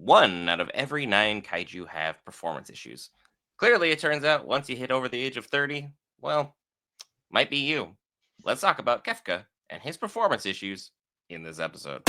1 out of every 9 kaiju have performance issues. Clearly, it turns out once you hit over the age of 30, well, might be you. Let's talk about Kefka and his performance issues in this episode.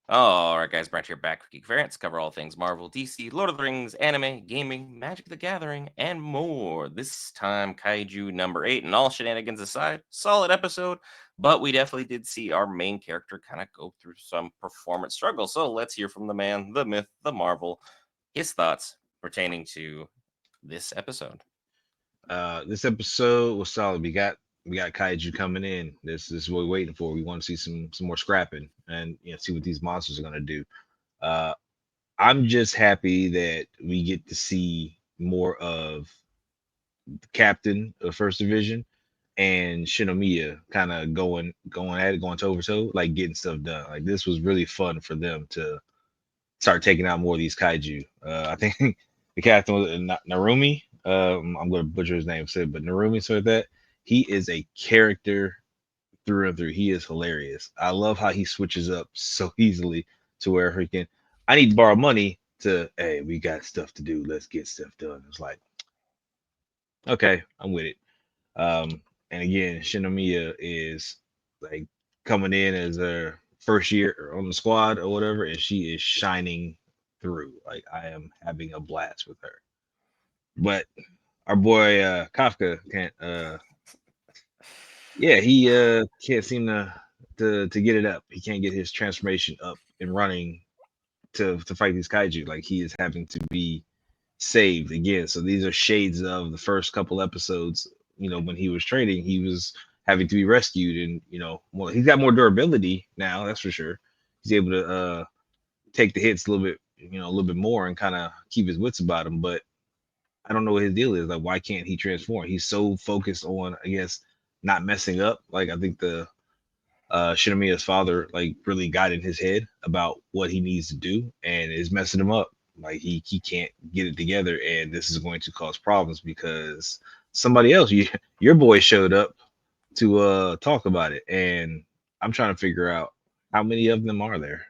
All right, guys, Brent here back with Geek Variants. Cover all things Marvel, DC, Lord of the Rings, anime, gaming, Magic the Gathering, and more. This time, Kaiju number 8, and all shenanigans aside, solid episode, but we definitely did see our main character kind of go through some performance struggle. So let's hear from the man, the myth, the Marvel, his thoughts pertaining to this episode. This episode was solid. We got Kaiju coming in. This is what we're waiting for. We want to see some more scrapping and see what these monsters are gonna do. Uh, I'm just happy that we get to see more of the captain of First Division and Shinomiya kind of going at it, going toe for toe, like getting stuff done. Like this was really fun for them to start taking out more of these kaiju. I think the captain was Narumi. I'm going to butcher his name, but Narumi, so that he is a character through and through. He is hilarious. I love how he switches up so easily to where he can. I need to borrow money to. Hey, we got stuff to do. Let's get stuff done. It's like, okay, I'm with it. And again, Shinomiya is like coming in as a first year on the squad or whatever, and she is shining through. Like I am having a blast with her. But our boy Kafka can't. Yeah, he can't seem to get it up. He can't get his transformation up and running to fight these kaiju. Like he is having to be saved again. So these are shades of the first couple episodes. When he was training, he was having to be rescued, and he's got more durability now. That's for sure. He's able to take the hits a little bit, a little bit more, and kind of keep his wits about him. But I don't know what his deal is. Like, why can't he transform? He's so focused on, I guess, not messing up. Like, I think the Shinomiya's father like really got in his head about what he needs to do and is messing him up. Like he can't get it together, and this is going to cause problems because somebody else, your boy showed up to talk about it, and I'm trying to figure out how many of them are there.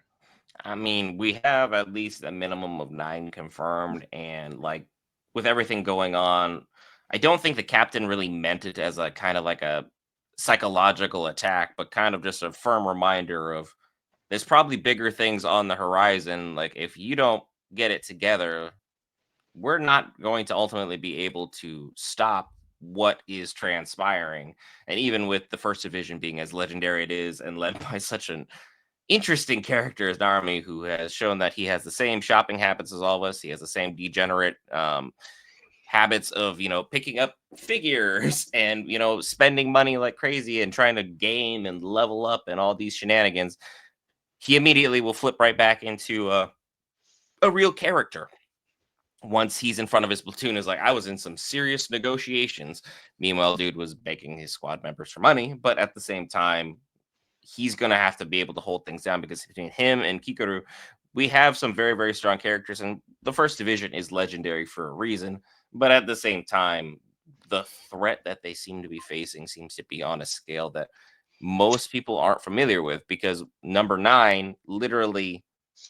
I mean, we have at least a minimum of 9 confirmed, and like with everything going on, I don't think the captain really meant it as a kind of like a psychological attack, but kind of just a firm reminder of there's probably bigger things on the horizon. Like if you don't get it together, we're not going to ultimately be able to stop what is transpiring. And even with the first division being as legendary it is and led by such an interesting character as Narumi, who has shown that he has the same shopping habits as all of us. He has the same degenerate habits of, picking up figures and, spending money like crazy and trying to game and level up and all these shenanigans. He immediately will flip right back into a real character once he's in front of his platoon. Is like, I was in some serious negotiations. Meanwhile, dude was begging his squad members for money, but at the same time, he's going to have to be able to hold things down because between him and Kikoru, we have some very, very strong characters. And the first division is legendary for a reason. But at the same time, the threat that they seem to be facing seems to be on a scale that most people aren't familiar with, because number 9 literally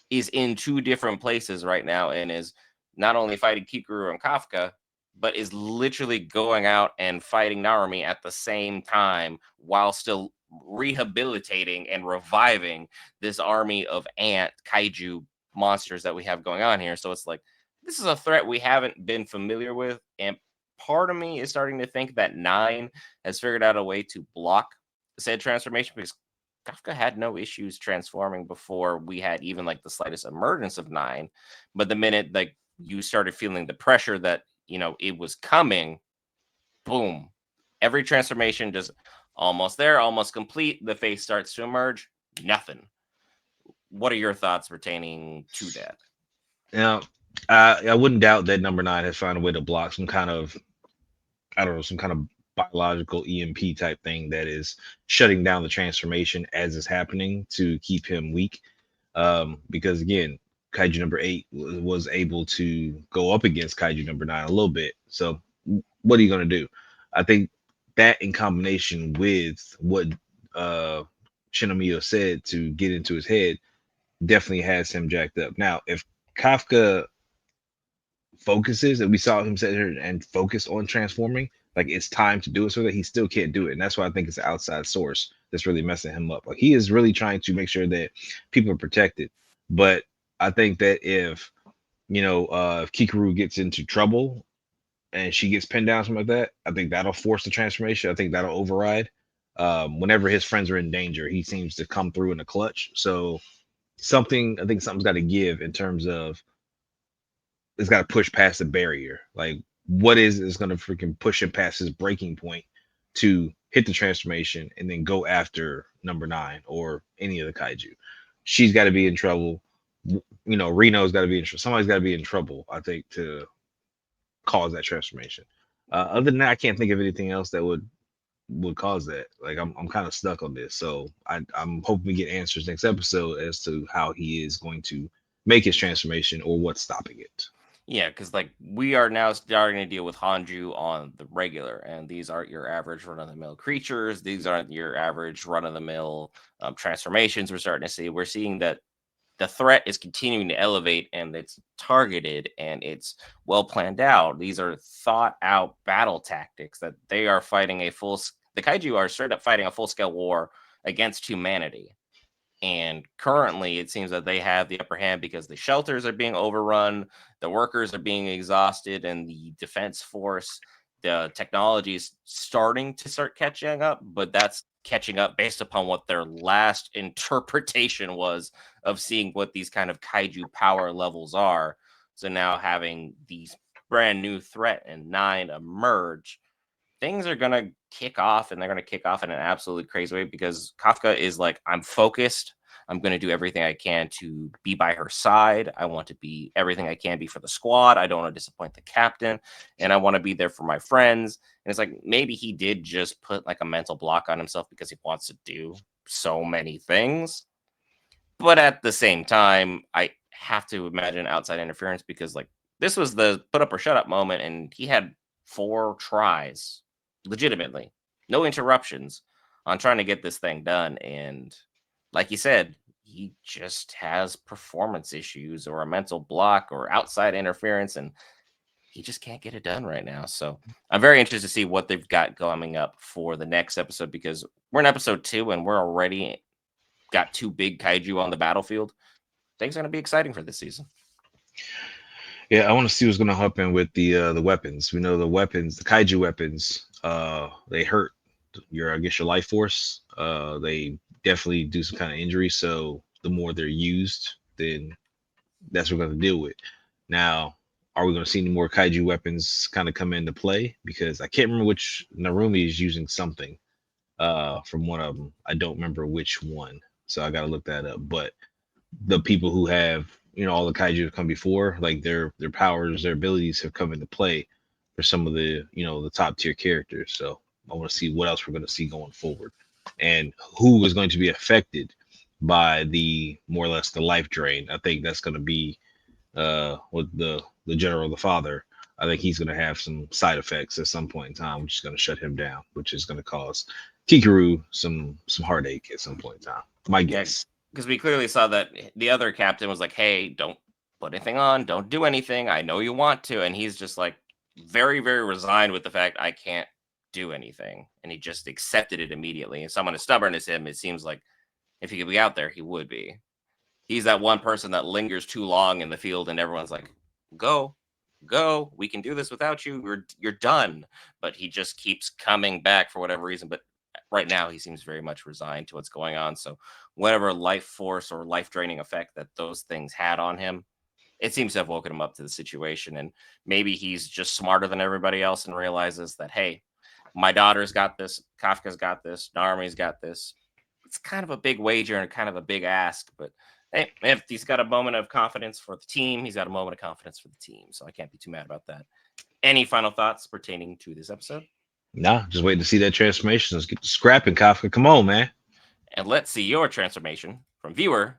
is in 2 different places right now and is not only fighting Kikoru and Kafka, but is literally going out and fighting Narumi at the same time while still rehabilitating and reviving this army of ant kaiju monsters that we have going on here. So it's like, this is a threat we haven't been familiar with. And part of me is starting to think that 9 has figured out a way to block said transformation, because Kafka had no issues transforming before we had even like the slightest emergence of 9. But the minute like you started feeling the pressure that, it was coming, boom, every transformation just almost there, almost complete. The face starts to emerge. Nothing. What are your thoughts pertaining to that? Now, I wouldn't doubt that number 9 has found a way to block some kind of, I don't know, some kind of biological EMP type thing that is shutting down the transformation as it's happening to keep him weak. Because again, Kaiju number 8 was able to go up against Kaiju number 9 a little bit. So what are you going to do? I think that in combination with what uh Shinomiya said to get into his head definitely has him jacked up. Now, if Kafka focuses, and we saw him sit here and focus on transforming, like it's time to do it, so that he still can't do it, and that's why I think it's an outside source that's really messing him up. Like he is really trying to make sure that people are protected, but I think that if Kikaru gets into trouble and she gets pinned down, something like that, I think that'll force the transformation. I think that'll override. Whenever his friends are in danger, he seems to come through in a clutch. So I think something's got to give in terms of it's got to push past the barrier. Like, what is going to freaking push him past his breaking point to hit the transformation and then go after number 9 or any of the kaiju? She's got to be in trouble. Reno's got to be in trouble. Somebody's got to be in trouble, I think, to cause that transformation. Other than that, I can't think of anything else that would cause that. Like I'm kind of stuck on this, so I'm hoping we get answers next episode as to how he is going to make his transformation or what's stopping it. Yeah, because like we are now starting to deal with Hanju on the regular, and these aren't your average run of the mill creatures. These aren't your average run of the mill transformations. We're starting to see. We're seeing that the threat is continuing to elevate, and it's targeted and it's well planned out. These are thought out battle tactics that they are fighting the kaiju are straight up fighting a full scale war against humanity. And currently, it seems that they have the upper hand because the shelters are being overrun, the workers are being exhausted, and the defense force, the technology is starting to start catching up, but that's catching up based upon what their last interpretation was of seeing what these kind of kaiju power levels are. So now having these brand new threat and 9 emerge, things are going to kick off, and they're going to kick off in an absolutely crazy way because Kafka is like, I'm focused. I'm going to do everything I can to be by her side. I want to be everything I can be for the squad. I don't want to disappoint the captain, and I want to be there for my friends. And it's like maybe he did just put like a mental block on himself because he wants to do so many things. But at the same time, I have to imagine outside interference because like this was the put up or shut up moment, and he had 4 tries legitimately, no interruptions on trying to get this thing done. And like you said, he just has performance issues or a mental block or outside interference, and he just can't get it done right now. So I'm very interested to see what they've got coming up for the next episode because we're in episode 2 and we're already got 2 big kaiju on the battlefield. Things are going to be exciting for this season. Yeah, I want to see what's going to happen with the weapons. We know the weapons, the kaiju weapons, they hurt your, I guess, your life force. They definitely do some kind of injury. So the more they're used, then that's what we're going to deal with. Now, are we going to see any more kaiju weapons kind of come into play? Because I can't remember which Narumi is using something from one of them. I don't remember which one, so I got to look that up. But the people who have all the kaiju have come before, like their powers, their abilities have come into play for some of the the top tier characters. So I want to see what else we're going to see going forward, and who is going to be affected by the more or less the life drain. I think that's going to be with the general, the father. I think he's going to have some side effects at some point in time, which is going to shut him down, which is going to cause Kikaru some heartache at some point in time. My Yeah, guess. because we clearly saw that the other captain was like, "Hey, don't put anything on, don't do anything. I know you want to," and he's just like very, very resigned with the fact I can't do anything, and he just accepted it immediately. And someone as stubborn as him, it seems like if he could be out there, he would be. He's that one person that lingers too long in the field, and everyone's like, "Go, go, we can do this without you. You're done." But he just keeps coming back for whatever reason. But right now, he seems very much resigned to what's going on. So whatever life force or life draining effect that those things had on him, it seems to have woken him up to the situation. And maybe he's just smarter than everybody else and realizes that, hey, my daughter's got this, Kafka's got this, Narumi's got this. It's kind of a big wager and kind of a big ask, but hey, if he's got a moment of confidence for the team, he's got a moment of confidence for the team. So I can't be too mad about that. Any final thoughts pertaining to this episode? Nah, just waiting to see that transformation. Let's get the scrapping, Kafka. Come on, man. And let's see your transformation from viewer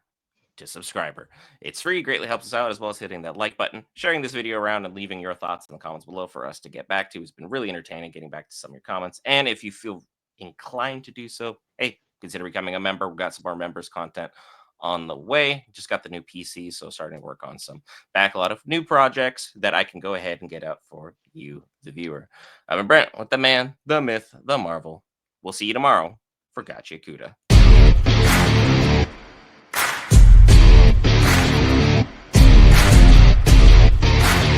to subscriber. It's free, greatly helps us out, as well as hitting that like button, sharing this video around, and leaving your thoughts in the comments below for us to get back to. It's been really entertaining getting back to some of your comments. And if you feel inclined to do so, hey, consider becoming a member. We've got some more members content on the way. Just got the new PC, so starting to work on some backlog of new projects that I can go ahead and get out for you, the viewer. I've been Brent with the man, the myth, the marvel. We'll see you tomorrow for Gotcha Kuda.